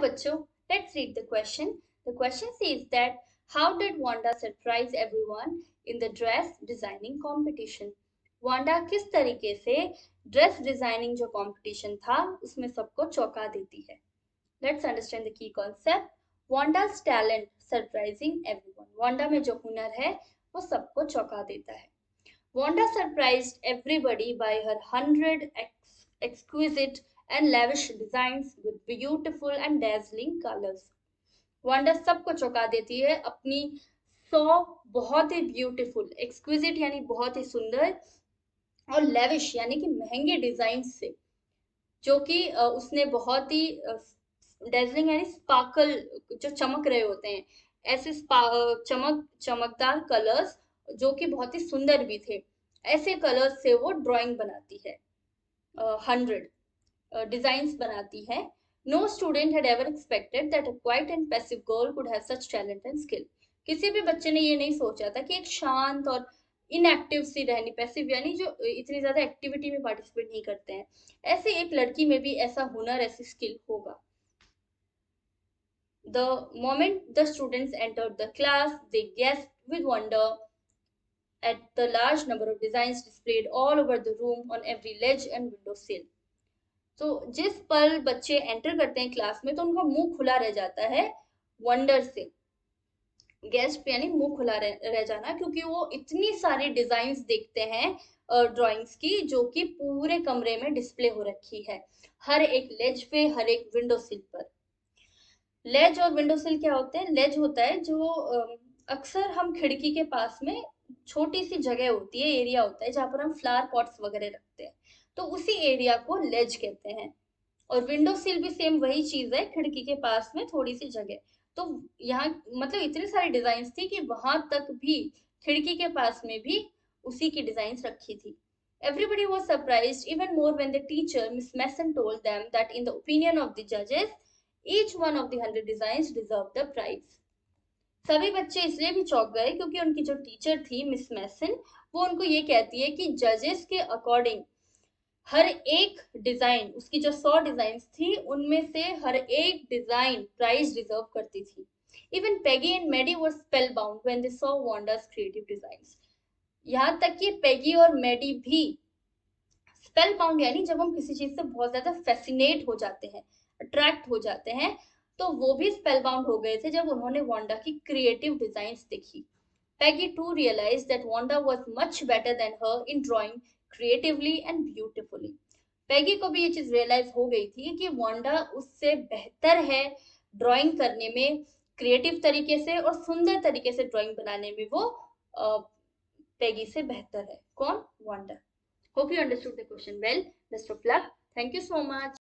बच्चों, let's read the question. The question says that how did Wanda surprise everyone in the dress designing competition? Wanda किस तरीके से dress designing जो competition था उसमें सबको चौंका देती है. Let's understand the key concept. Wanda's talent surprising everyone. Wanda में जो हुनर है वो सबको चौंका देता है. Wanda surprised everybody by her 100 exquisite and lavish designs with beautiful and dazzling colors. Wanda सबको चौंका देती है अपनी 100 बहुत ही ब्यूटीफुल, एक्सक्विजिट यानी बहुत ही सुंदर, और लेविश यानी कि महंगे डिजाइन से, जो कि उसने बहुत ही डेजलिंग यानी स्पार्कल, जो चमक रहे होते हैं, ऐसे चमकदार कलर्स जो कि बहुत ही सुंदर भी थे, ऐसे कलर्स से वो ड्राइंग बनाती है, 100 डिजाइन्स बनाती है. No student had ever expected that a quiet and passive girl could have such talent and skill. किसी भी बच्चे ने ये नहीं सोचा था कि एक शांत और इनएक्टिव सी रहनी, पैसिव यानी जो इतनी ज्यादा एक्टिविटी में पार्टिसिपेट नहीं करते हैं, ऐसे एक लड़की में भी ऐसा हुनर, ऐसी स्किल होगा. The moment the students entered the class, they gasped with wonder at the large number of designs displayed all over the room on every ledge and window sill. तो जिस पल बच्चे एंटर करते हैं क्लास में तो उनका मुंह खुला रह जाता है वंडर से. गेस्ट यानी मुंह खुला रह जाना, क्योंकि वो इतनी सारी डिजाइन्स देखते हैं ड्राइंग्स की, जो कि पूरे कमरे में डिस्प्ले हो रखी है, हर एक लेज पे, हर एक विंडो सिल पर. लेज और विंडो सिल क्या होते हैं? लेज होता है जो अक्सर हम खिड़की के पास में छोटी सी जगह होती है, एरिया होता है जहां पर हम फ्लावर पॉट्स वगैरह रखते हैं, तो उसी एरिया को लेज कहते हैं. और विंडो सिल भी सेम वही चीज है, खिड़की के पास में थोड़ी सी जगह. तो यहाँ मतलब इतनी सारी डिजाइन थी कि वहां तक भी, खिड़की के पास में भी उसी की डिजाइन रखी थी. Everybody was surprised even more when the teacher, Miss Mason, told them that in the opinion of the judges, each one of the 100 designs deserved the prize. सभी बच्चे इसलिए भी चौंक गए क्योंकि उनकी जो टीचर थी मिस मैसन, वो उनको ये कहती है कि जजेस के अकॉर्डिंग हर एक डिजाइन, उसकी जो 100 डिजाइन थी उनमें से हर एक डिजाइन प्राइज डिजर्व करती थी. Even Peggy and Maddy were spellbound when they saw Wanda's creative designs. यहाँ तक कि पेगी और मेडी भी स्पेल बाउंड यानी जब हम किसी चीज से बहुत ज्यादा फैसिनेट हो जाते हैं, अट्रैक्ट हो जाते हैं, तो वो भी स्पेल बाउंड हो गए थे जब उन्होंने वांडा की क्रिएटिव डिजाइन्स देखी. Peggy too realized that Wanda was much better than her in drawing creatively and beautifully. Peggy को भी ये चीज रियलाइज हो गई थी कि वांडा उससे बेहतर है ड्राइंग करने में, क्रिएटिव तरीके से और सुंदर तरीके से ड्राइंग बनाने में वो पेगी से बेहतर है. कौन? Wanda. Hope you understood the question well. Best of luck. Thank you so much.